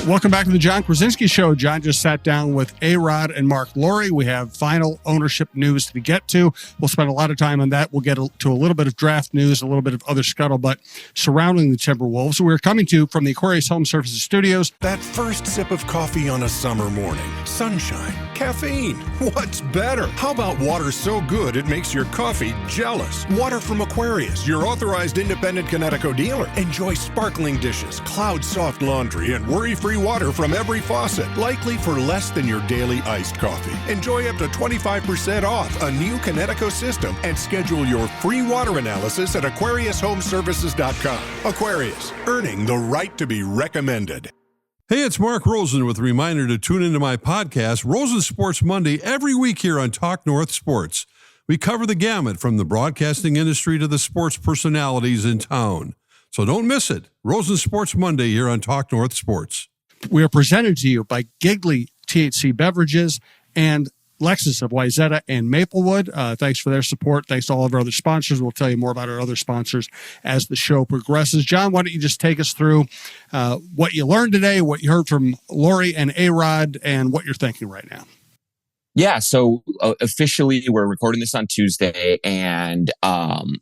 Welcome back to the Jon Krawczynski Show. John just sat down with ARod and Mark Lore. We have final ownership news to get to. We'll spend a lot of time on that. We'll get to a little bit of draft news, a little bit of other scuttlebutt surrounding the Timberwolves. We're coming to you from the Aquarius Home Services Studios. That first sip of coffee on a summer morning. Sunshine. Caffeine. What's better? How about water so good it makes your coffee jealous? Water from Aquarius, your authorized independent Connecticut dealer. Enjoy sparkling dishes, cloud-soft laundry, and worry-free water from every faucet, likely for less than your daily iced coffee. Enjoy up to 25% off a new Connecticut system and schedule your free water analysis at AquariusHomeservices.com. Aquarius, earning the right to be recommended. Hey, it's Mark Rosen with a reminder to tune into my podcast, Rosen Sports Monday, every week here on Talk North Sports. We cover the gamut from the broadcasting industry to the sports personalities in town. So don't miss it. Rosen Sports Monday here on Talk North Sports. We are presented to you by Giggly THC Beverages and Lexus of Wayzata and Maplewood. Thanks for their support. Thanks to all of our other sponsors. We'll tell you more about our other sponsors as the show progresses. John, why don't you just take us through what you learned today, what you heard from Lore and ARod, and what you're thinking right now? Yeah, so officially we're recording this on Tuesday, and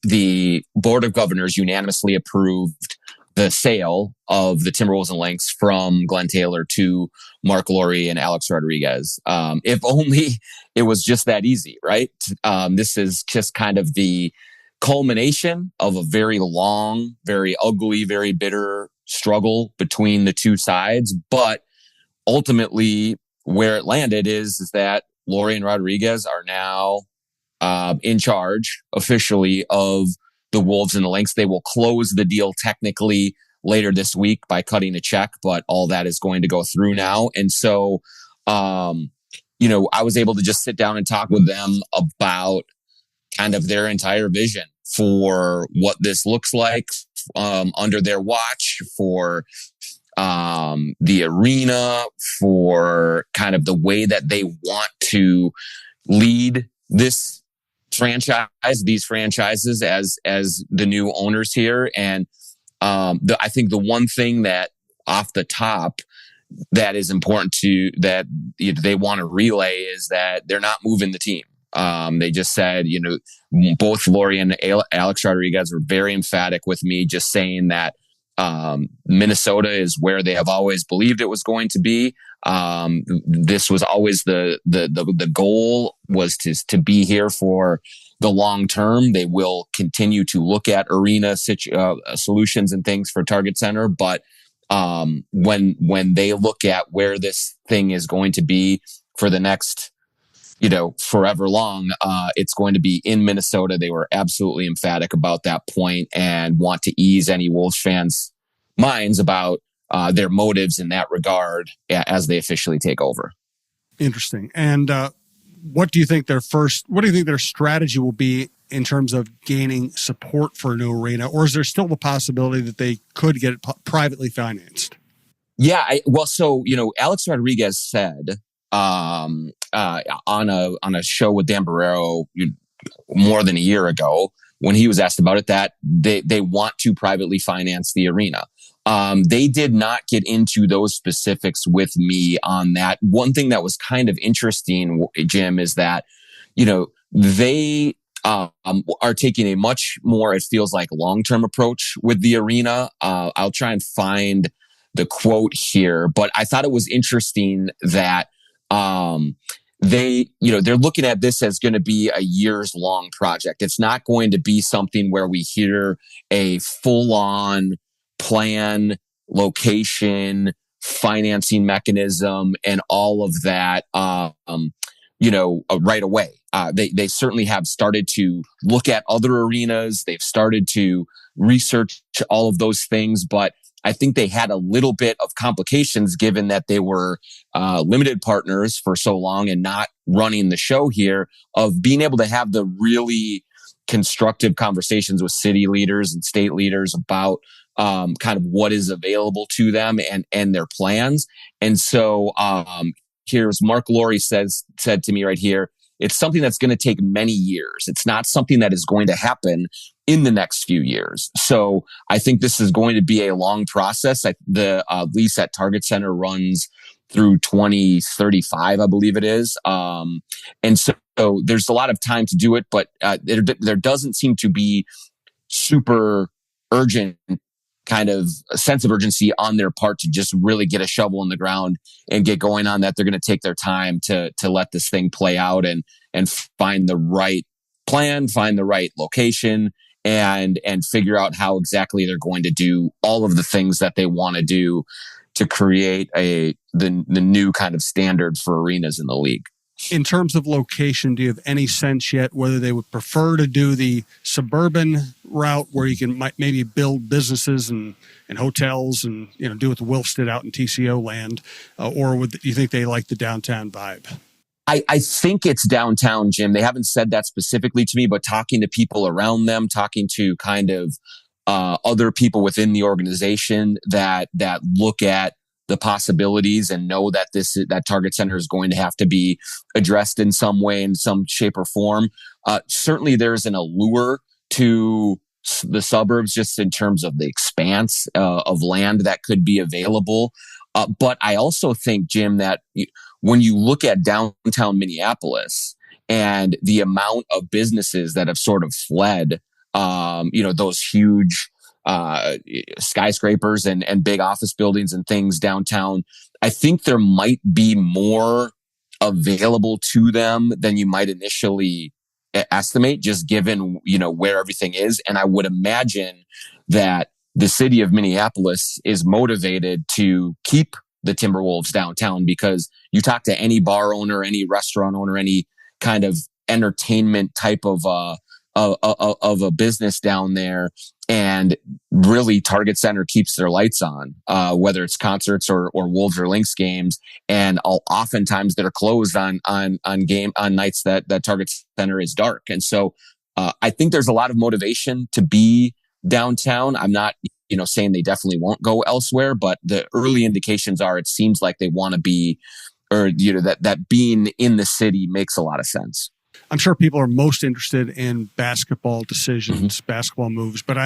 the Board of Governors unanimously approved the sale of the Timberwolves and Lynx from Glenn Taylor to Mark Lore and Alex Rodriguez. If only it was just that easy, right? This is just kind of the culmination of a very long, very ugly, very bitter struggle between the two sides. But ultimately, where it landed is that Lore and Rodriguez are now in charge officially of the Wolves and the Lynx. They will close the deal technically later this week by cutting a check, but all that is going to go through now. And so, I was able to just sit down and talk with them about kind of their entire vision for what this looks like under their watch, for the arena, for kind of the way that they want to lead this these franchises as the new owners here. And I think the one thing that off the top that is important that they want to relay is that they're not moving the team. They just said, both Lore and Alex Rodriguez were very emphatic with me, just saying that Minnesota is where they have always believed it was going to be. This was always the goal was to be here for the long term. They will continue to look at arena solutions and things for Target Center, but when they look at where this thing is going to be for the next forever long, it's going to be in Minnesota. They were absolutely emphatic about that point and want to ease any Wolves fans' minds about their motives in that regard as they officially take over. Interesting. And what do you think their strategy will be in terms of gaining support for a new arena? Or is there still the possibility that they could get it privately financed? Yeah. Alex Rodriguez said on a show with Dan Barrero more than a year ago, when he was asked about it, that they want to privately finance the arena. They did not get into those specifics with me on that. One thing that was kind of interesting, Jim, is that, they are taking a much more, it feels like, long-term approach with the arena. I'll try and find the quote here, but I thought it was interesting that they're looking at this as going to be a years long project. It's not going to be something where we hear a full on plan, location, financing mechanism, and all of that, right away. They certainly have started to look at other arenas. They've started to research all of those things, but I think they had a little bit of complications given that they were limited partners for so long and not running the show here, of being able to have the really constructive conversations with city leaders and state leaders about kind of what is available to them and their plans. And so here's Mark Lore said to me right here, it's something that's going to take many years. It's not something that is going to happen in the next few years. So I think this is going to be a long process. The lease at Target Center runs through 2035, I believe it is. And so there's a lot of time to do it, but there doesn't seem to be super urgent kind of a sense of urgency on their part to just really get a shovel in the ground and get going on that. They're going to take their time to let this thing play out and find the right plan, find the right location, and figure out how exactly they're going to do all of the things that they want to do to create the new kind of standard for arenas in the league. In terms of location, do you have any sense yet whether they would prefer to do the suburban route where you can maybe build businesses and hotels and do what the Wilfs did out in TCO land, or would you think they like the downtown vibe? I think it's downtown, Jim. They haven't said that specifically to me, but talking to people around them, talking to kind of other people within the organization that look at the possibilities and know that that Target Center is going to have to be addressed in some way, in some shape or form. Certainly there's an allure to the suburbs just in terms of the expanse of land that could be available. But I also think, Jim, that when you look at downtown Minneapolis and the amount of businesses that have sort of fled, those huge skyscrapers and big office buildings and things downtown, I think there might be more available to them than you might initially estimate, just given, where everything is. And I would imagine that the city of Minneapolis is motivated to keep the Timberwolves downtown, because you talk to any bar owner, any restaurant owner, any kind of entertainment type of a business down there, and really Target Center keeps their lights on, whether it's concerts or Wolves or Lynx games. And oftentimes they're closed on nights that Target Center is dark. And so I think there's a lot of motivation to be downtown. I'm not, saying they definitely won't go elsewhere, but the early indications are it seems like they want to be, or that being in the city makes a lot of sense. I'm sure people are most interested in basketball decisions, basketball moves, but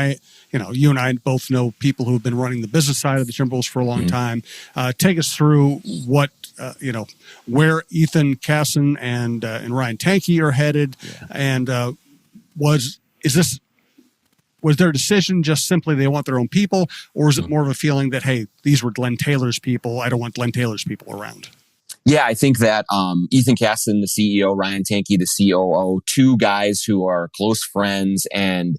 you and I both know people who have been running the business side of the Timberwolves for a long time. Take us through what, where Ethan Casson and Ryan Tanke are headed. And was their decision just simply they want their own people, or is it more of a feeling that, hey, these were Glenn Taylor's people, I don't want Glenn Taylor's people around? Yeah, I think that Ethan Casson, the CEO, Ryan Tanke, the COO, two guys who are close friends and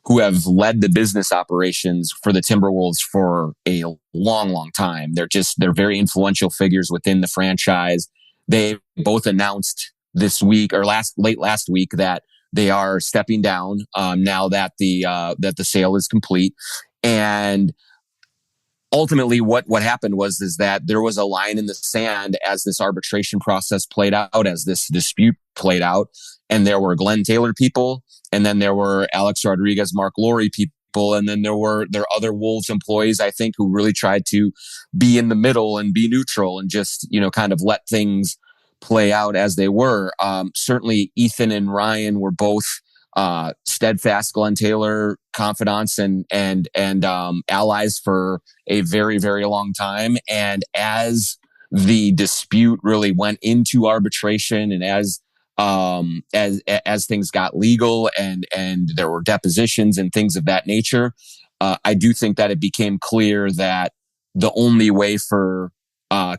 who have led the business operations for the Timberwolves for a long, long time. They're very influential figures within the franchise. They both announced this week or late last week that they are stepping down now that the sale is complete. And ultimately, what happened is that there was a line in the sand as this arbitration process played out, as this dispute played out, and there were Glenn Taylor people, and then there were Alex Rodriguez, Mark Lore people, and then there are other Wolves employees, I think, who really tried to be in the middle and be neutral and just kind of let things play out as they were. Certainly, Ethan and Ryan were both steadfast Glenn Taylor confidants and allies for a very, very long time. And as the dispute really went into arbitration, and as things got legal and there were depositions and things of that nature, I do think that it became clear that the only way for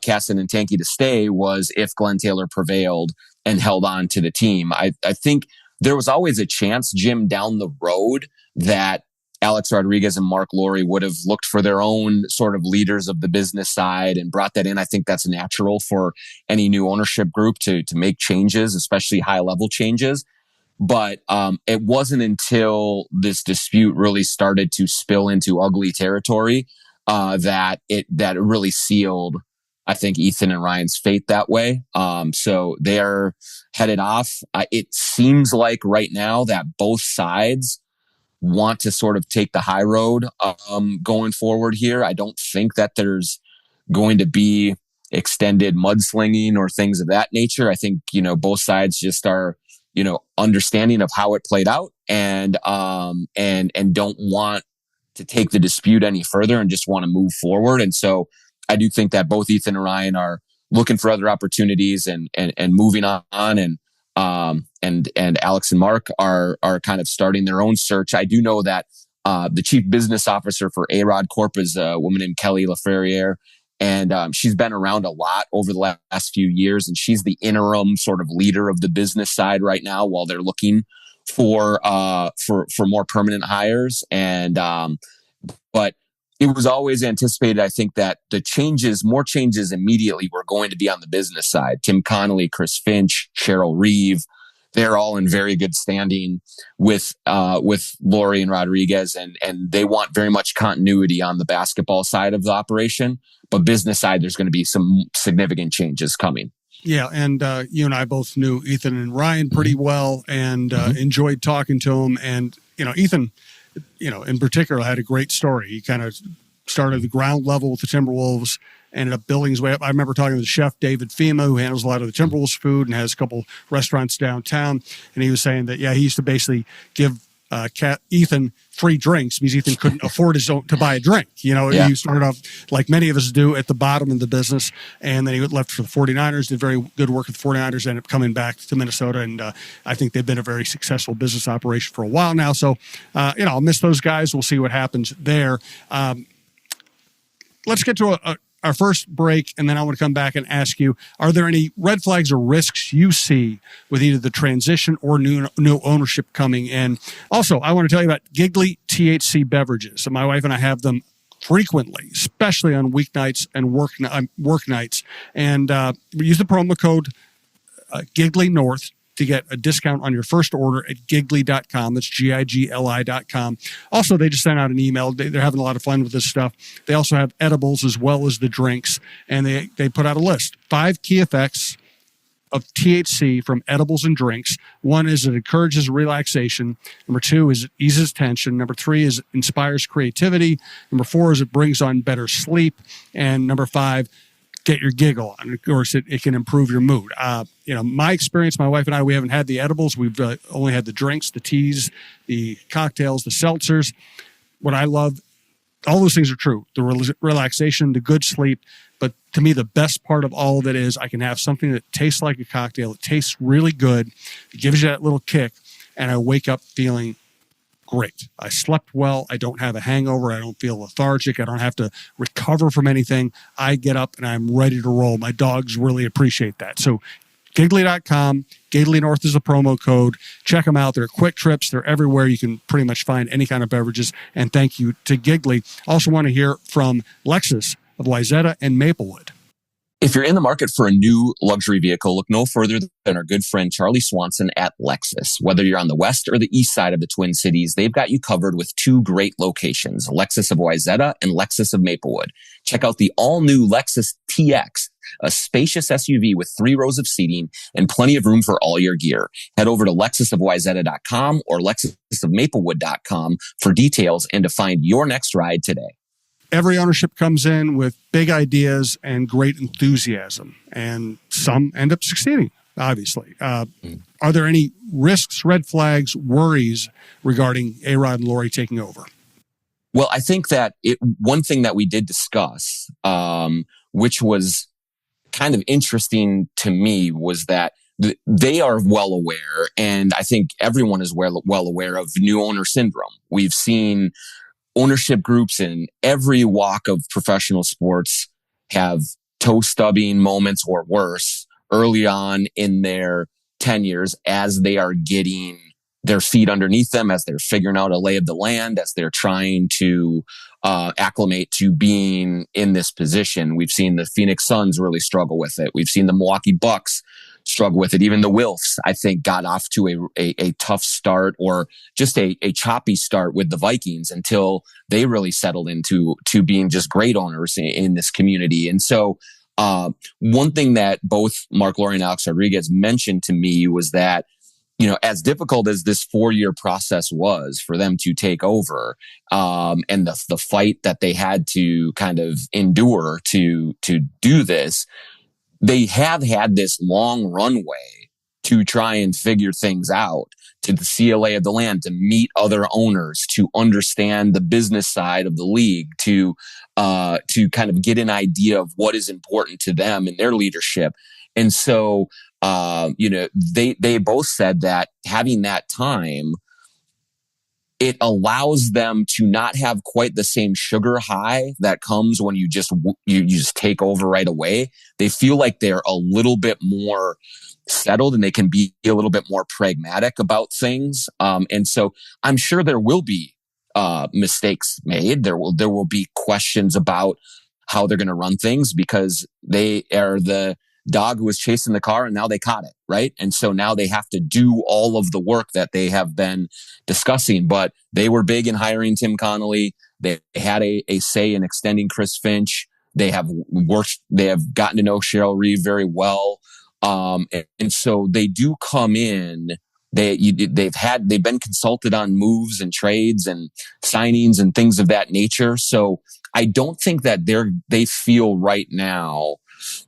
Casson and Tanke to stay was if Glenn Taylor prevailed and held on to the team. I think there was always a chance, Jim, down the road that Alex Rodriguez and Mark Lore would have looked for their own sort of leaders of the business side and brought that in. I think that's natural for any new ownership group to make changes, especially high level changes. But it wasn't until this dispute really started to spill into ugly territory that it really sealed, I think, Ethan and Ryan's fate that way. So they're headed off. It seems like right now that both sides want to sort of take the high road going forward here. I don't think that there's going to be extended mudslinging or things of that nature. I think, both sides just are, understanding of how it played out and don't want to take the dispute any further and just want to move forward. And so I do think that both Ethan and Ryan are looking for other opportunities and moving on. And Alex and Mark are kind of starting their own search. I do know that the chief business officer for ARod Corp is a woman named Kelly LaFerriere. And she's been around a lot over the last few years. And she's the interim sort of leader of the business side right now while they're looking for more permanent hires. And but it was always anticipated, I think, that more changes immediately were going to be on the business side. Tim Connolly, Chris Finch, Cheryl Reeve, they're all in very good standing with Lore and Rodriguez, and they want very much continuity on the basketball side of the operation. But business side, there's going to be some significant changes coming. Yeah, and you and I both knew Ethan and Ryan pretty well, and enjoyed talking to them. And Ethan, in particular, had a great story. He kind of started at the ground level with the Timberwolves, ended up building his way up. I remember talking to the chef, David Fema, who handles a lot of the Timberwolves food and has a couple restaurants downtown. And he was saying that, he used to basically give Ethan free drinks because Ethan couldn't afford to buy a drink. He started off like many of us do at the bottom of the business, and then he left for the 49ers, did very good work with the 49ers, ended up coming back to Minnesota, and I think they've been a very successful business operation for a while now. So, I'll miss those guys. We'll see what happens there. Let's get to our first break, and then I want to come back and ask you, are there any red flags or risks you see with either the transition or new ownership coming in? Also, I want to tell you about Giggly THC beverages. So my wife and I have them frequently, especially on weeknights and work nights. And we use the promo code Giggly North to get a discount on your first order at giggly.com. That's GIGLI.com. Also, they just sent out an email. They're having a lot of fun with this stuff. They also have edibles as well as the drinks, and they put out a list. 5 key effects of THC from edibles and drinks. 1 is it encourages relaxation. Number 2 is it eases tension. Number 3 is it inspires creativity. Number 4 is it brings on better sleep. And number 5, get your giggle on. Of course, it can improve your mood. My experience, my wife and I, we haven't had the edibles. We've only had the drinks, the teas, the cocktails, the seltzers. What I love, all those things are true. The relaxation, the good sleep. But to me, the best part of all of it is I can have something that tastes like a cocktail. It tastes really good. It gives you that little kick. And I wake up feeling great. I slept well. I don't have a hangover. I don't feel lethargic. I don't have to recover from anything. I get up and I'm ready to roll. My dogs really appreciate that. So Giggly.com, Giggly North is the promo code. Check them out. They're quick trips. They're everywhere. You can pretty much find any kind of beverages. And thank you to Giggly. Also want to hear from Lexus of Wayzata and Maplewood. If you're in the market for a new luxury vehicle, look no further than our good friend Charlie Swanson at Lexus. Whether you're on the west or the east side of the Twin Cities, they've got you covered with 2 great locations, Lexus of Wayzata and Lexus of Maplewood. Check out the all-new Lexus TX, a spacious SUV with 3 rows of seating and plenty of room for all your gear. Head over to lexusofwayzata.com or lexusofmaplewood.com for details and to find your next ride today. Every ownership comes in with big ideas and great enthusiasm, and some end up succeeding, obviously. Are there any risks, red flags, worries regarding ARod Lore taking over? Well, I think that one thing that we did discuss, which was kind of interesting to me, was that they are well aware, and I think everyone is well aware of new owner syndrome. We've seen ownership groups in every walk of professional sports have toe stubbing moments or worse early on in their tenures as they are getting their feet underneath them, as they're figuring out a lay of the land, as they're trying to acclimate to being in this position. We've seen the Phoenix Suns really struggle with it. We've seen the Milwaukee Bucks struggle with it. Even the Wilfs, I think, got off to a tough start, or just a choppy start with the Vikings until they really settled into being just great owners in this community. And so one thing that both Mark Lore and Alex Rodriguez mentioned to me was that as difficult as this 4-year process was for them to take over, and the fight that they had to kind of endure to do this, they have had this long runway to try and figure things out, to the CLA of the land, to meet other owners, to understand the business side of the league, to kind of get an idea of what is important to them in their leadership. And so, they both said that having that time, it allows them to not have quite the same sugar high that comes when you just take over right away. They feel like they're a little bit more settled and they can be a little bit more pragmatic about things. And so I'm sure there will be mistakes made. There will be questions about how they're going to run things, because they are the dog who was chasing the car and now they caught it, right? And so now they have to do all of the work that they have been discussing. But they were big in hiring Tim Connolly. They had a say in extending Chris Finch. They have gotten to know Cheryl Reeve very well. And so they do come in. They've been consulted on moves and trades and signings and things of that nature. So I don't think that they feel right now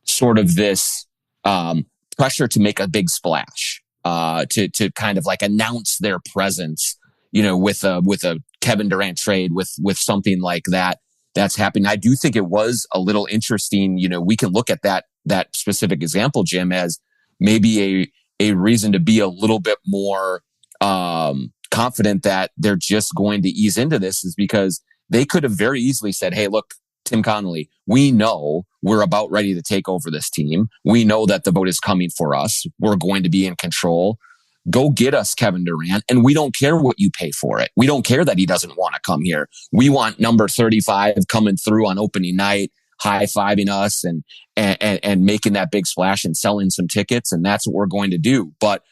sort of this pressure to make a big splash, to kind of like announce their presence, with a Kevin Durant trade, with something like that's happening. I do think it was a little interesting. We can look at that specific example, Jim, as maybe a reason to be a little bit more confident that they're just going to ease into this, is because they could have very easily said, hey, look, Tim Connolly, we know we're about ready to take over this team. We know that the vote is coming for us. We're going to be in control. Go get us Kevin Durant, and we don't care what you pay for it. We don't care that he doesn't want to come here. We want number 35 coming through on opening night, high-fiving us and making that big splash and selling some tickets, and that's what we're going to do. But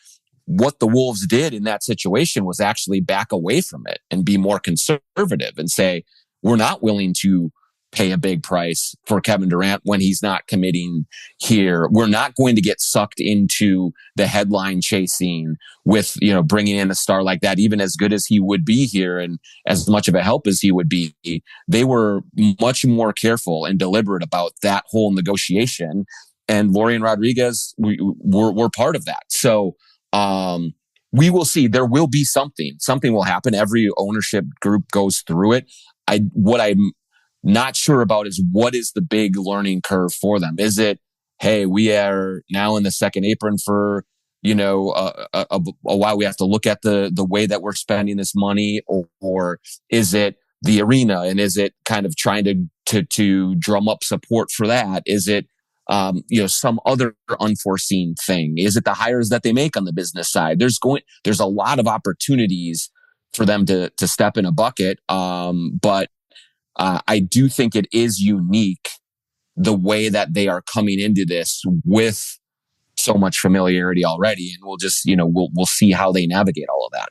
what the Wolves did in that situation was actually back away from it and be more conservative and say, we're not willing to pay a big price for Kevin Durant when he's not committing here. We're not going to get sucked into the headline chasing with, bringing in a star like that, even as good as he would be here and as much of a help as he would be. They were much more careful and deliberate about that whole negotiation. And Lore and Rodriguez were part of that. So, we will see. There will be something will happen. Every ownership group goes through it. What I'm not sure about is, what is the big learning curve for them? Is it, hey, we are now in the second apron for, a while. We have to look at the way that we're spending this money, or is it the arena? And is it kind of trying to drum up support for that? Is it, some other unforeseen thing? Is it the hires that they make on the business side? There's a lot of opportunities for them to step in a bucket. But I do think it is unique the way that they are coming into this with so much familiarity already. And we'll just, we'll see how they navigate all of that.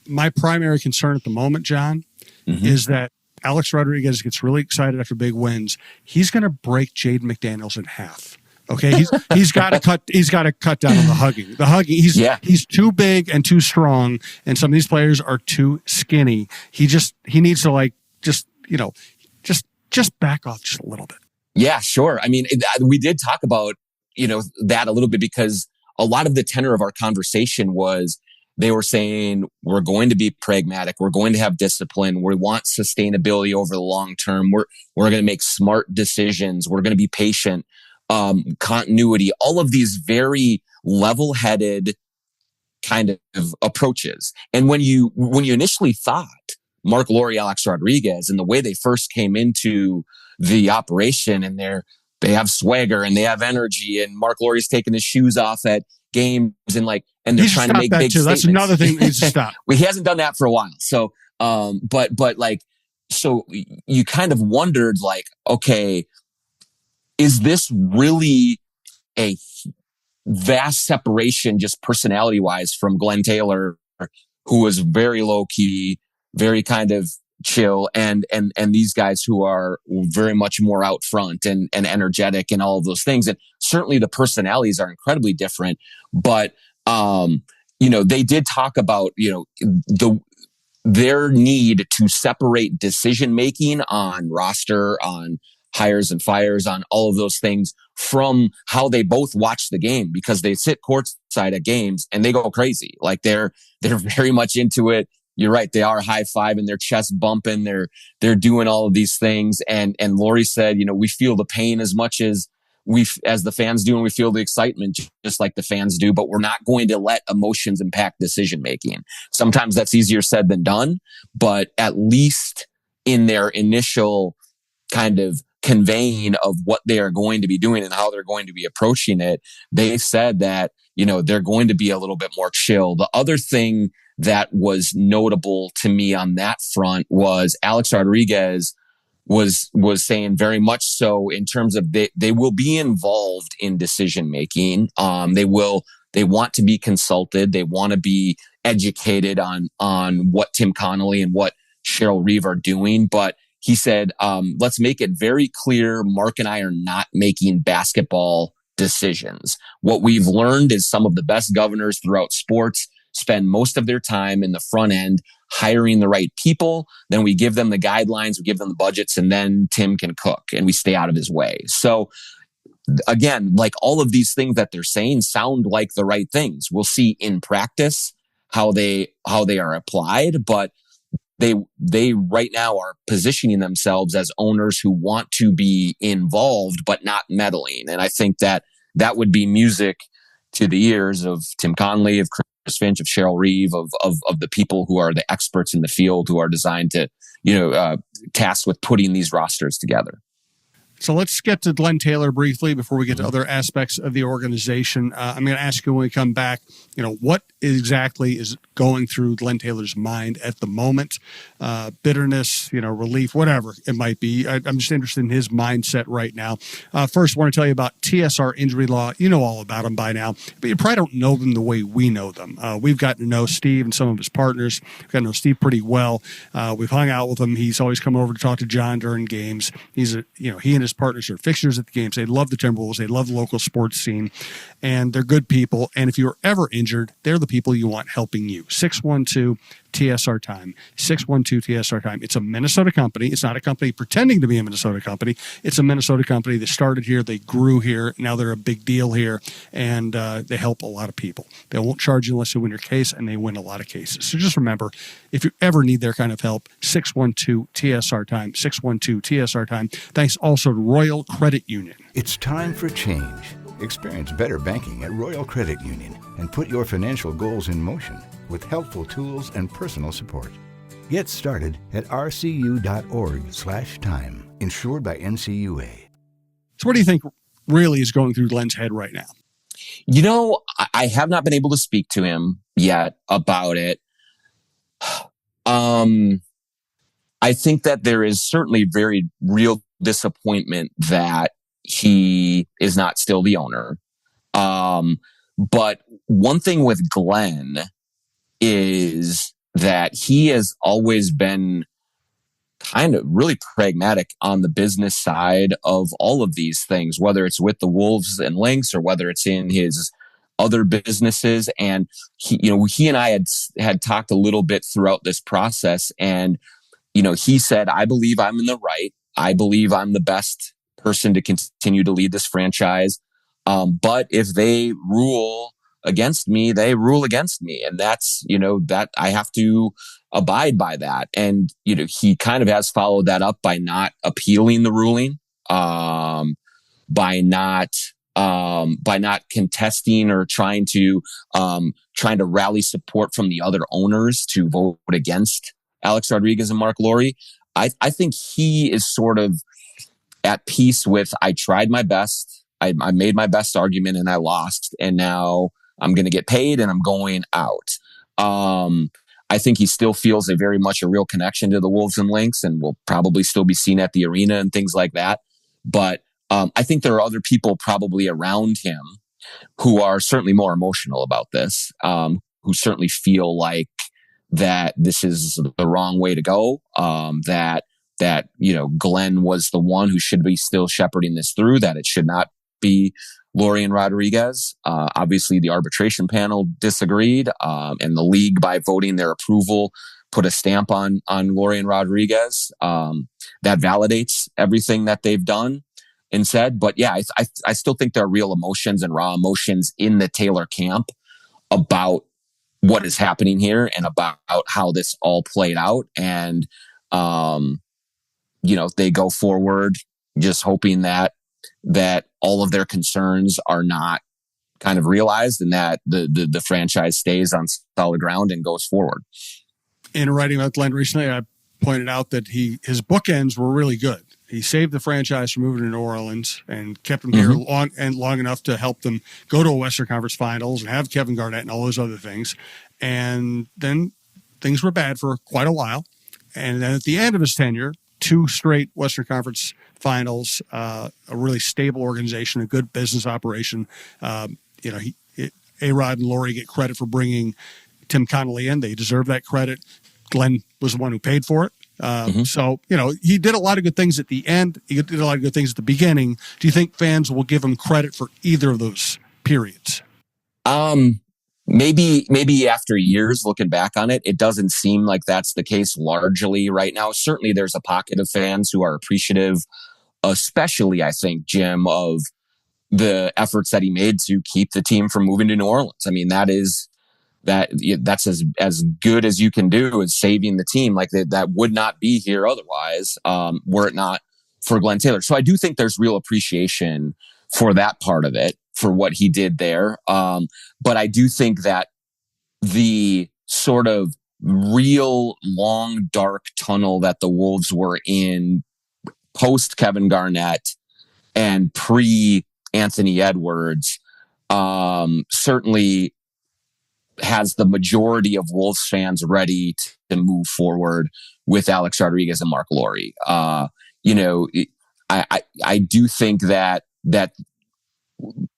My primary concern at the moment, John, is that Alex Rodriguez gets really excited after big wins. He's going to break Jaden McDaniels in half. Okay. He's got to cut down on the hugging. He's too big and too strong. And some of these players are too skinny. He needs to just back off just a little bit. Yeah, sure. I mean, we did talk about, that a little bit, because a lot of the tenor of our conversation was, they were saying, we're going to be pragmatic. We're going to have discipline. We want sustainability over the long term. We're going to make smart decisions. We're going to be patient, continuity, all of these very level-headed kind of approaches. And when you initially thought Mark Lore, Alex Rodriguez, and the way they first came into the operation, and they have swagger and they have energy, and Mark Lore's taking his shoes off at games and they're trying to make big statements. That's another thing that needs to stop. Well, he hasn't done that for a while. So, so you kind of wondered, okay, is this really a vast separation just personality wise from Glenn Taylor, who was very low key, very kind of chill, and these guys who are very much more out front and energetic and all of those things. And certainly the personalities are incredibly different, but they did talk about, their need to separate decision making on roster, on hires and fires, on all of those things from how they both watch the game, because they sit courtside at games and they go crazy. Like they're very much into it. You're right. They are high fiving, their chest bumping. They're doing all of these things. And Lori said, we feel the pain as much as as the fans do, and we feel the excitement just like the fans do, but we're not going to let emotions impact decision making. Sometimes that's easier said than done, but at least in their initial kind of conveying of what they are going to be doing and how they're going to be approaching it, they said that, they're going to be a little bit more chill. The other thing that was notable to me on that front was Alex Rodriguez was saying very much so in terms of they will be involved in decision making. They want to be consulted. They want to be educated on what Tim Connolly and what Cheryl Reeve are doing. But he said, let's make it very clear. Mark and I are not making basketball decisions. What we've learned is some of the best governors throughout sports spend most of their time in the front end hiring the right people. Then we give them the guidelines, we give them the budgets, and then Tim can cook and we stay out of his way. So again, like all of these things that they're saying sound like the right things. We'll see in practice how they are applied, but they right now are positioning themselves as owners who want to be involved, but not meddling. And I think that would be music to the ears of Tim Connolly, of Chris Finch, of Cheryl Reeve, of the people who are the experts in the field who are designed to, tasked with putting these rosters together. So let's get to Glenn Taylor briefly before we get to other aspects of the organization. I'm going to ask you when we come back, what exactly is going through Glenn Taylor's mind at the moment? Bitterness, relief, whatever it might be. I'm just interested in his mindset right now. First, I want to tell you about TSR Injury Law. You know all about them by now, but you probably don't know them the way we know them. We've gotten to know Steve and some of his partners. We've gotten to know Steve pretty well. We've hung out with him. He's always come over to talk to John during games. He and his partners are fixtures at the games. They love the Timberwolves. They love the local sports scene, and they're good people. And if you're ever injured, they're the people you want helping you. 612 TSR Time. 612 TSR Time. It's a Minnesota company. It's not a company pretending to be a Minnesota company. It's a Minnesota company that started here. They grew here. Now they're a big deal here, and they help a lot of people. They won't charge you unless you win your case, and they win a lot of cases. So just remember, if you ever need their kind of help, 612 TSR Time. 612 TSR Time. Thanks also to Royal Credit Union. It's time for change. Experience better banking at Royal Credit Union and put your financial goals in motion with helpful tools and personal support. Get started at rcu.org/time. Insured by NCUA. So what do you think really is going through Glenn's head right now? I have not been able to speak to him yet about it. I think that there is certainly very real disappointment that he is not still the owner. But one thing with Glenn is that he has always been kind of really pragmatic on the business side of all of these things, whether it's with the Wolves and Lynx or whether it's in his other businesses. And he and I had talked a little bit throughout this process. And, he said, I believe I'm in the right. I believe I'm the best person to continue to lead this franchise. But if they rule against me, they rule against me. And that's, that I have to abide by that. And, he kind of has followed that up by not appealing the ruling, by not contesting or trying to rally support from the other owners to vote against Alex Rodriguez and Mark Lore. I think he is sort of at peace with, I tried my best. I made my best argument and I lost. And now I'm going to get paid and I'm going out. I think he still feels very much a real connection to the Wolves and Lynx and will probably still be seen at the arena and things like that. But I think there are other people probably around him who are certainly more emotional about this, who certainly feel like that this is the wrong way to go, that Glenn was the one who should be still shepherding this through, that it should not be Lore and Rodriguez. Obviously, the arbitration panel disagreed, and the league, by voting their approval, put a stamp on Lore and Rodriguez. That validates everything that they've done and said. But yeah, I still think there are real emotions and raw emotions in the Taylor camp about what is happening here and about how this all played out. And, they go forward just hoping that all of their concerns are not kind of realized and that the franchise stays on solid ground and goes forward. In writing about Glenn recently, I pointed out that his bookends were really good. He saved the franchise from moving to New Orleans and kept them here long enough to help them go to a Western Conference Finals and have Kevin Garnett and all those other things. And then things were bad for quite a while. And then at the end of his tenure, 2 straight Western Conference Finals, a really stable organization, a good business operation. ARod and Lore get credit for bringing Tim Connolly in. They deserve that credit. Glenn was the one who paid for it. So, he did a lot of good things at the end. He did a lot of good things at the beginning. Do you think fans will give him credit for either of those periods? Maybe after years looking back on it, it doesn't seem like that's the case largely right now. Certainly there's a pocket of fans who are appreciative, especially, I think, Jim, of the efforts that he made to keep the team from moving to New Orleans. I mean, that's as good as you can do, is saving the team. Like that would not be here otherwise, were it not for Glenn Taylor. So I do think there's real appreciation for that part of it, for what he did there. But I do think that the sort of real long, dark tunnel that the Wolves were in post Kevin Garnett and pre Anthony Edwards, certainly has the majority of Wolves fans ready to move forward with Alex Rodriguez and Mark Lore. I do think that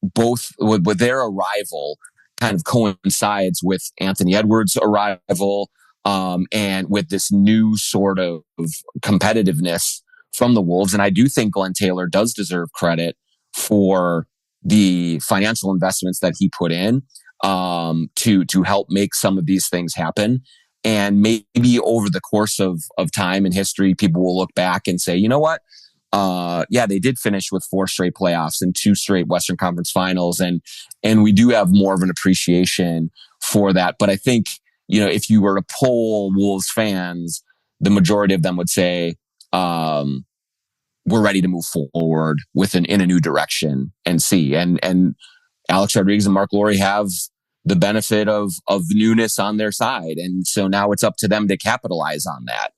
both with their arrival kind of coincides with Anthony Edwards' arrival, and with this new sort of competitiveness from the Wolves. And I do think Glenn Taylor does deserve credit for the financial investments that he put in, to help make some of these things happen. And maybe over the course of time in history, people will look back and say, you know what? They did finish with 4 straight playoffs and 2 straight Western Conference Finals. And we do have more of an appreciation for that. But I think, if you were to poll Wolves fans, the majority of them would say, we're ready to move forward in a new direction and see. And Alex Rodriguez and Mark Lore have the benefit of newness on their side. And so now it's up to them to capitalize on that.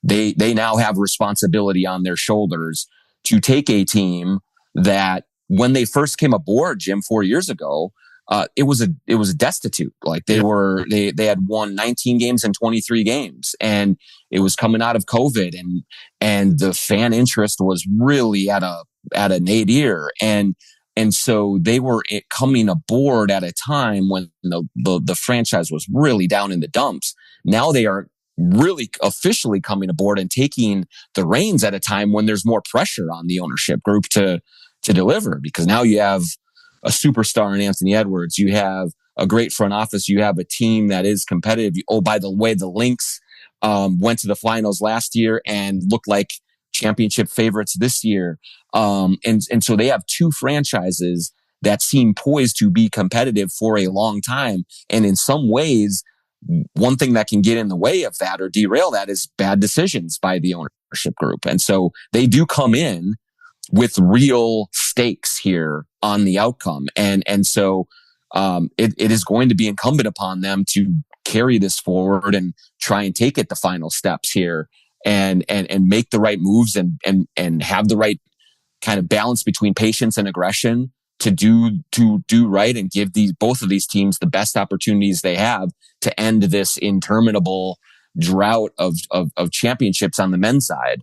They now have responsibility on their shoulders to take a team that, when they first came aboard, Jim, 4 years ago, it was destitute. Like they had won 19 games in 23 games, and it was coming out of COVID, and the fan interest was really at a nadir. And so they were coming aboard at a time when the franchise was really down in the dumps. Now they are really officially coming aboard and taking the reins at a time when there's more pressure on the ownership group to deliver, because now you have a superstar in Anthony Edwards. You have a great front office. You have a team that is competitive. Oh, by the way, the Lynx went to the finals last year and looked like championship favorites this year. And so they have 2 franchises that seem poised to be competitive for a long time. And in some ways, one thing that can get in the way of that or derail that is bad decisions by the ownership group. And so they do come in with real stakes here on the outcome. And so it is going to be incumbent upon them to carry this forward and try and take it the final steps here and make the right moves and have the right kind of balance between patience and aggression to do right and give both of these teams the best opportunities they have to end this interminable drought of championships on the men's side,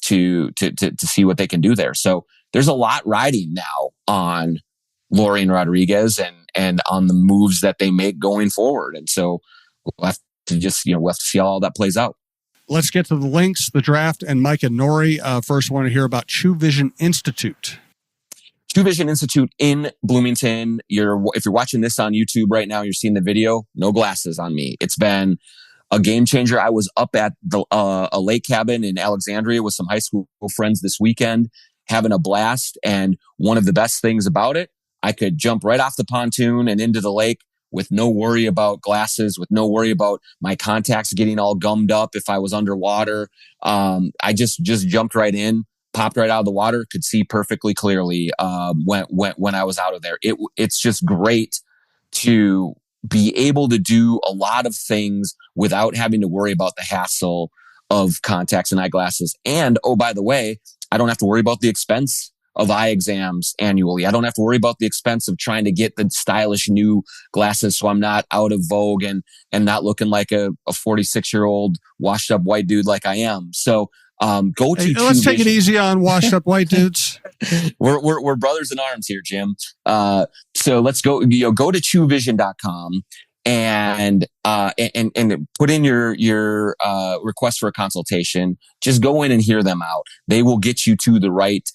to see what they can do there. So there's a lot riding now on Lore and Rodriguez and on the moves that they make going forward. And so we'll have to see how all that plays out. Let's get to the Lynx, the draft, and Mike and Nori. First, I want to hear about True Vision Institute. True Vision Institute in Bloomington. If you're watching this on YouTube right now, you're seeing the video, no glasses on me. It's been a game changer. I was up at a lake cabin in Alexandria with some high school friends this weekend, having a blast. And one of the best things about it, I could jump right off the pontoon and into the lake with no worry about glasses, with no worry about my contacts getting all gummed up if I was underwater. I just jumped right in, popped right out of the water, could see perfectly clearly when I was out of there. It's just great to be able to do a lot of things without having to worry about the hassle of contacts and eyeglasses. And, oh, by the way, I don't have to worry about the expense of eye exams annually. I don't have to worry about the expense of trying to get the stylish new glasses so I'm not out of vogue and not looking like a 46-year-old washed up white dude like I am. So go to let's take it easy on washed up white dudes. We're brothers in arms here, Jim. So let's go to truevision.com and put in your request for a consultation. Just go in and hear them out. They will get you to the right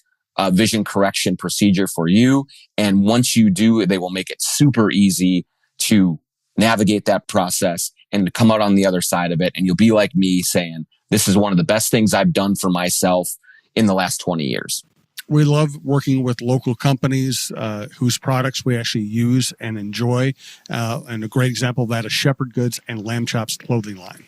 vision correction procedure for you. And once you do, they will make it super easy to navigate that process and to come out on the other side of it. And you'll be like me saying, this is one of the best things I've done for myself in the last 20 years. We love working with local companies whose products we actually use and enjoy. And a great example of that is Shepherd Goods and Lamb Chops clothing line.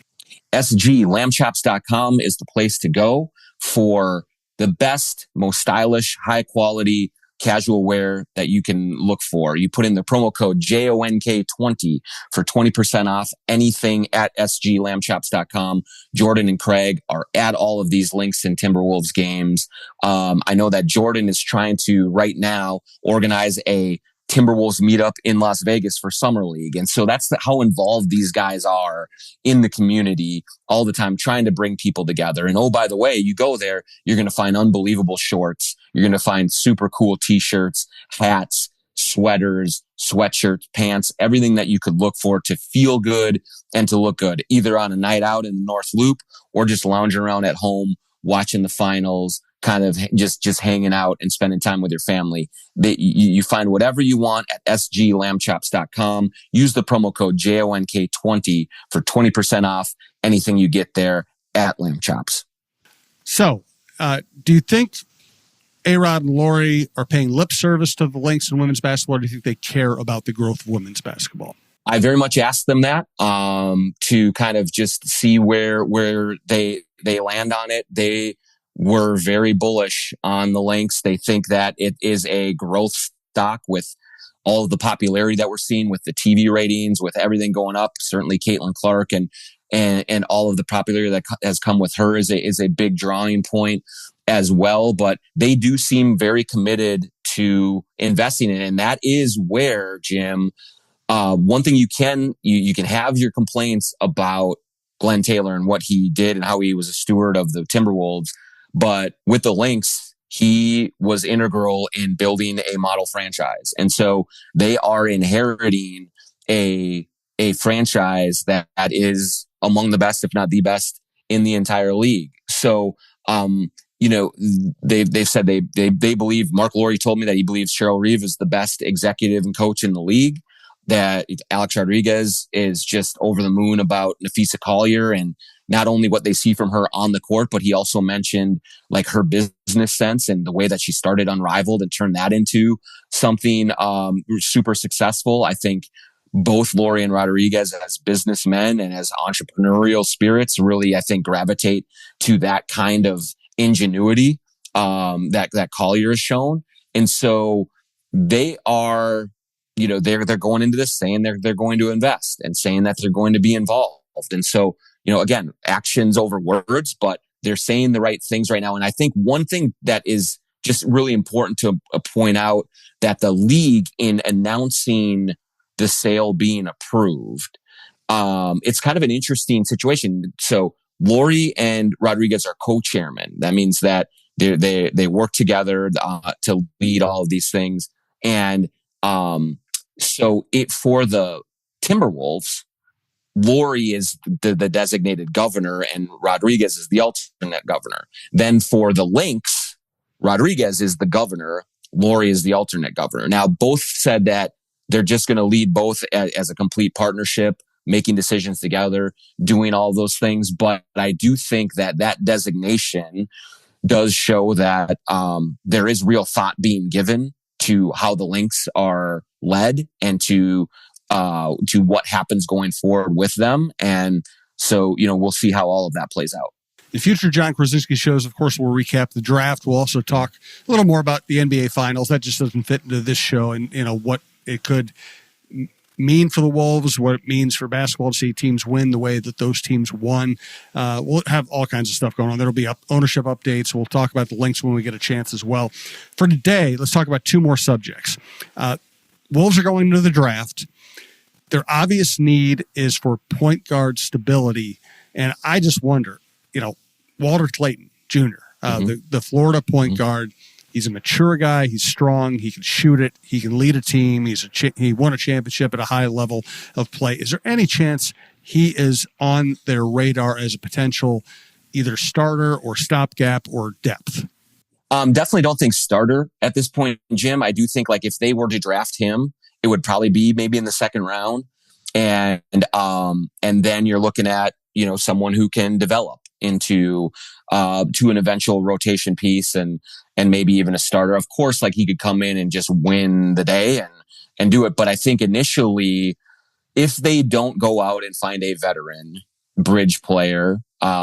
lambchops.com is the place to go for the best, most stylish, high quality casual wear that you can look for. You put in the promo code JONK20 for 20% off anything at sglambchops.com. Jordan and Craig are at all of these Lynx and Timberwolves games. I know that Jordan is trying to right now organize a Timberwolves meetup in Las Vegas for Summer League. And so that's how involved these guys are in the community all the time, trying to bring people together. And oh, by the way, you go there, you're going to find unbelievable shorts. You're going to find super cool t-shirts, hats, sweaters, sweatshirts, pants, everything that you could look for to feel good and to look good, either on a night out in the North Loop or just lounging around at home, watching the finals, kind of just hanging out and spending time with your family. You find whatever you want at sglambchops.com. Use the promo code JONK20 for 20% off anything you get there at Lamb Chops. So, do you think ARod and Lore are paying lip service to the Lynx in women's basketball, or do you think they care about the growth of women's basketball? I very much asked them that to kind of just see where they land on it. They were very bullish on the Lynx. They think that it is a growth stock with all of the popularity that we're seeing with the TV ratings, with everything going up. Certainly Caitlin Clark and all of the popularity that has come with her is a big drawing point as well. But they do seem very committed to investing in it. And that is where, Jim, one thing you can have your complaints about Glenn Taylor and what he did and how he was a steward of the Timberwolves. But with the Lynx, he was integral in building a model franchise. And so they are inheriting a franchise that is among the best, if not the best, in the entire league. So, they've said they believe, Mark Lore told me that he believes Cheryl Reeve is the best executive and coach in the league, that Alex Rodriguez is just over the moon about Nafisa Collier and not only what they see from her on the court, but he also mentioned like her business sense and the way that she started Unrivaled and turned that into something super successful. I think both Lore and Rodriguez as businessmen and as entrepreneurial spirits really, I think, gravitate to that kind of ingenuity that Collier has shown. And so they are, they're going into this saying they're going to invest and saying that they're going to be involved. And so, again, actions over words, but they're saying the right things right now. And I think one thing that is just really important to point out, that the league, in announcing the sale being approved, it's kind of an interesting situation. So Lore and Rodriguez are co-chairmen. That means that they work together to lead all of these things. And so for the Timberwolves, Lore is the designated governor and Rodriguez is the alternate governor. Then for the Lynx, Rodriguez is the governor Lore is the alternate governor. Now, both said that they're just going to lead both as a complete partnership, making decisions together, doing all those things. But I do think that designation does show that there is real thought being given to how the Lynx are led and to what happens going forward with them. And so, we'll see how all of that plays out. In future Jon Krawczynski shows, of course, we'll recap the draft. We'll also talk a little more about the NBA Finals. That just doesn't fit into this show, and what it could mean for the Wolves, what it means for basketball to see teams win the way that those teams won. We'll have all kinds of stuff going on. There'll be ownership updates. We'll talk about the Lynx when we get a chance as well. For today, let's talk about two more subjects. Wolves are going into the draft. Their obvious need is for point guard stability, and I just wonder, Walter Clayton Jr., the Florida point guard. He's a mature guy. He's strong. He can shoot it. He can lead a team. He won a championship at a high level of play. Is there any chance he is on their radar as a potential either starter or stopgap or depth? Definitely don't think starter at this point, Jim. I do think if they were to draft him, it would probably be maybe in the second round. And then you're looking at, someone who can develop into to an eventual rotation piece and maybe even a starter. Of course, he could come in and just win the day and do it. But I think initially, if they don't go out and find a veteran bridge player,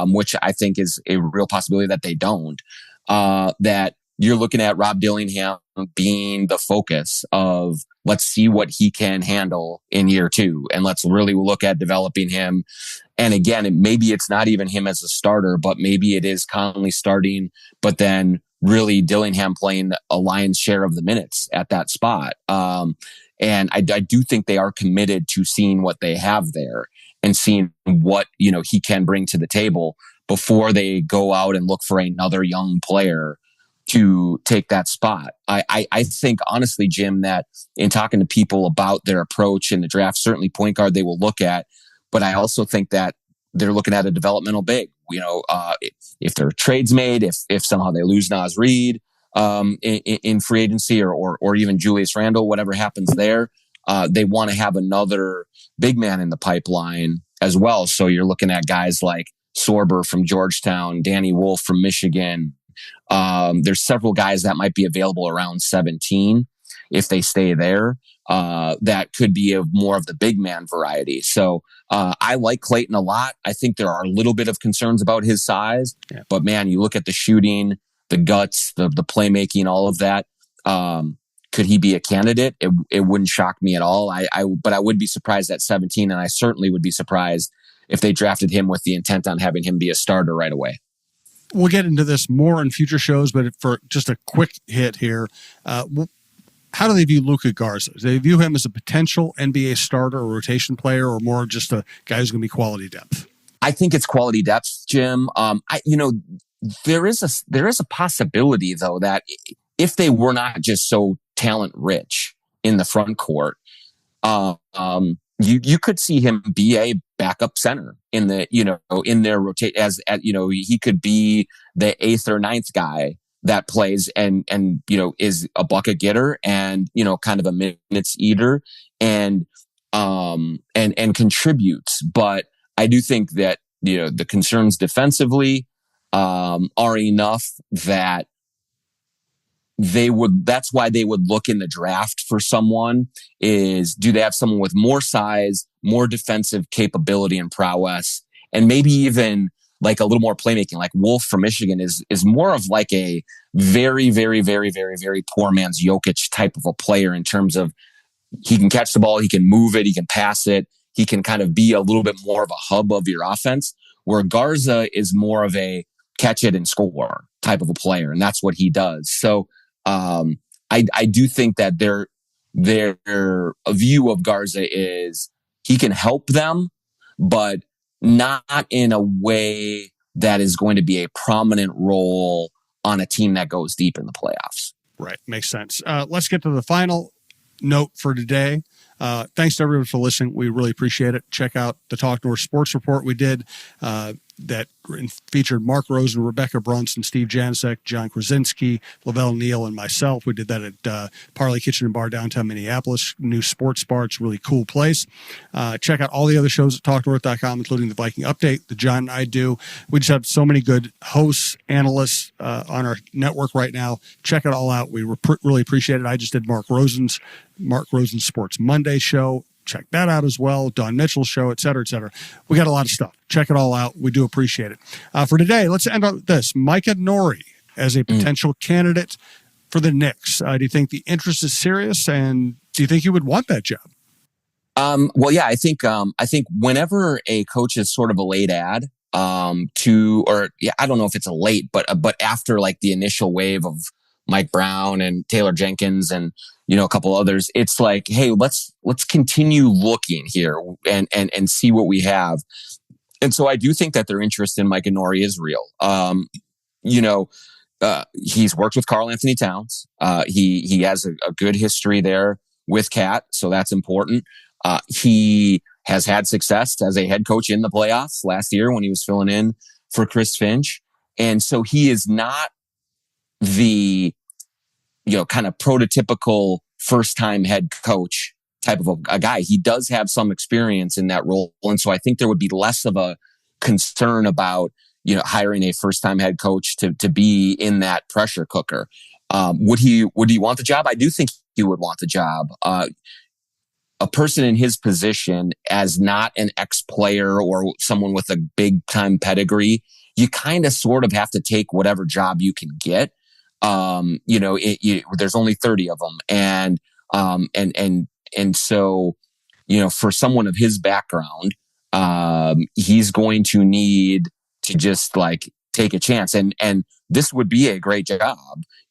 which I think is a real possibility that they don't, that you're looking at Rob Dillingham being the focus of, let's see what he can handle in year 2. And let's really look at developing him. And again, maybe it's not even him as a starter, but maybe it is Conley starting, but then really Dillingham playing a lion's share of the minutes at that spot. And I do think they are committed to seeing what they have there and seeing what, he can bring to the table before they go out and look for another young player to take that spot. I think honestly, Jim, that in talking to people about their approach in the draft, certainly point guard they will look at, but I also think that they're looking at a developmental big. If there are trades made, if somehow they lose Naz Reid in free agency or even Julius Randle, whatever happens there, they want to have another big man in the pipeline as well. So you're looking at guys like Sorber from Georgetown, Danny Wolf from Michigan. There's several guys that might be available around 17 if they stay there. That could be more of the big man variety. So I like Clayton a lot. I think there are a little bit of concerns about his size, but man, you look at the shooting, the guts, the playmaking, all of that. Could he be a candidate? It wouldn't shock me at all. But I would be surprised at 17, and I certainly would be surprised if they drafted him with the intent on having him be a starter right away. We'll get into this more in future shows, but for just a quick hit here, how do they view Luka Garza? Do they view him as a potential NBA starter or rotation player, or more just a guy who's going to be quality depth? I think it's quality depth, Jim. There is a possibility though that if they were not just so talent rich in the front court, you could see him be a backup center in their rotate he could be the 8th or 9th guy that plays and is a bucket getter and kind of a minutes eater and contributes. But I do think that the concerns defensively are enough that that's why they would look in the draft for someone. Do they have someone with more size, more defensive capability and prowess, and maybe even a little more playmaking? Like Wolf from Michigan is more of a very, very, very, very, very poor man's Jokic type of a player in terms of he can catch the ball, he can move it, he can pass it, he can kind of be a little bit more of a hub of your offense, where Garza is more of a catch it and score type of a player, and that's what he does. So I do think that their view of Garza is he can help them, but not in a way that is going to be a prominent role on a team that goes deep in the playoffs. Right. Makes sense. Let's get to the final note for today. Thanks to everyone for listening. We really appreciate it. Check out the Talk North Sports Report we did that featured Mark Rosen, Rebecca Brunson, Steve Janicek, Jon Krawczynski, Lavelle Neal, and myself. We did that at Parley Kitchen and Bar downtown Minneapolis. New sports bar. It's a really cool place. Check out all the other shows at talknorth.com, including the Viking Update that John and I do. We just have so many good hosts, analysts on our network right now. Check it all out. We really appreciate it. I just did Mark Rosen's Sports Monday show. Check that out as well. Don Mitchell's show, et cetera, et cetera. We got a lot of stuff. Check it all out. We do appreciate it. For today, let's end on this. Micah Nori as a potential candidate for the Knicks. Do you think the interest is serious, and do you think you would want that job? Well, yeah, I think whenever a coach is sort of a late ad, I don't know if it's a late, but after like the initial wave of Mike Brown and Taylor Jenkins and, a couple others, it's like, hey, let's continue looking here and see what we have. And so I do think that their interest in Micah Nori is real. He's worked with Karl Anthony Towns. He has a good history there with Cat, so that's important. He has had success as a head coach in the playoffs last year when he was filling in for Chris Finch. And so he is not the, kind of prototypical first-time head coach type of a guy. He does have some experience in that role. And so I think there would be less of a concern about, hiring a first-time head coach to be in that pressure cooker. Would he want the job? I do think he would want the job. A person in his position, as not an ex-player or someone with a big-time pedigree, you kind of sort of have to take whatever job you can get. There's only 30 of them. And so, for someone of his background, he's going to need to just like take a chance. And this would be a great job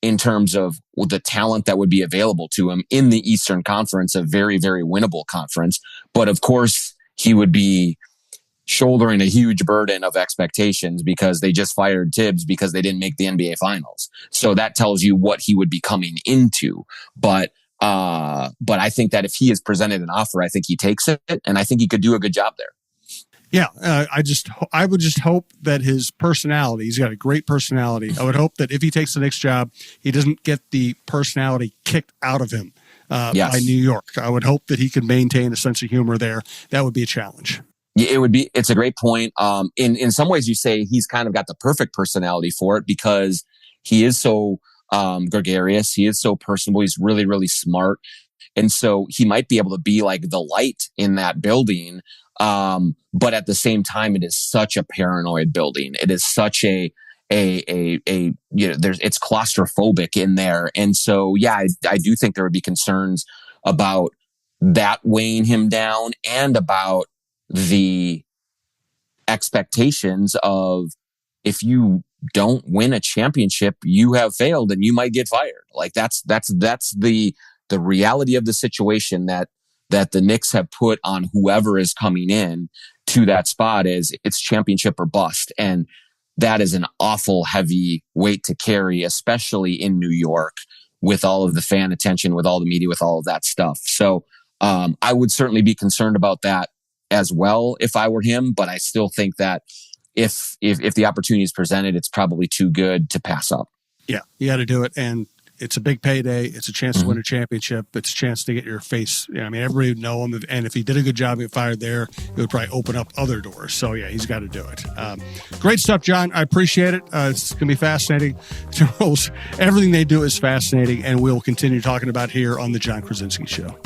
in terms of the talent that would be available to him in the Eastern Conference, a very, very winnable conference. But of course, he would be shouldering a huge burden of expectations because they just fired Tibbs because they didn't make the NBA Finals. So that tells you what he would be coming into. But I think that if he is presented an offer, I think he takes it, and I think he could do a good job there. Yeah, I would just hope that his personality, he's got a great personality. I would hope that if he takes the next job, he doesn't get the personality kicked out of him by New York. I would hope that he can maintain a sense of humor there. That would be a challenge. It's a great point. In some ways you say he's kind of got the perfect personality for it because he is so gregarious. He is so personable. He's really, really smart. And so he might be able to be like the light in that building. But at the same time, it is such a paranoid building. It is such it's claustrophobic in there. And so, yeah, I do think there would be concerns about that weighing him down and about the expectations of if you don't win a championship, you have failed and you might get fired. Like that's the reality of the situation that the Knicks have put on whoever is coming in to that spot is it's championship or bust. And that is an awful heavy weight to carry, especially in New York with all of the fan attention, with all the media, with all of that stuff. So I would certainly be concerned about that as well if I were him, but I still think that if the opportunity is presented, it's probably too good to pass up. Yeah, you got to do it. And it's a big payday. It's a chance to win a championship. It's a chance to get your face. Everybody would know him. And if he did a good job, get fired there, it would probably open up other doors. So, yeah, he's got to do it. Great stuff, John. I appreciate it. It's going to be fascinating. Everything they do is fascinating, and we'll continue talking about here on the Jon Krawczynski Show.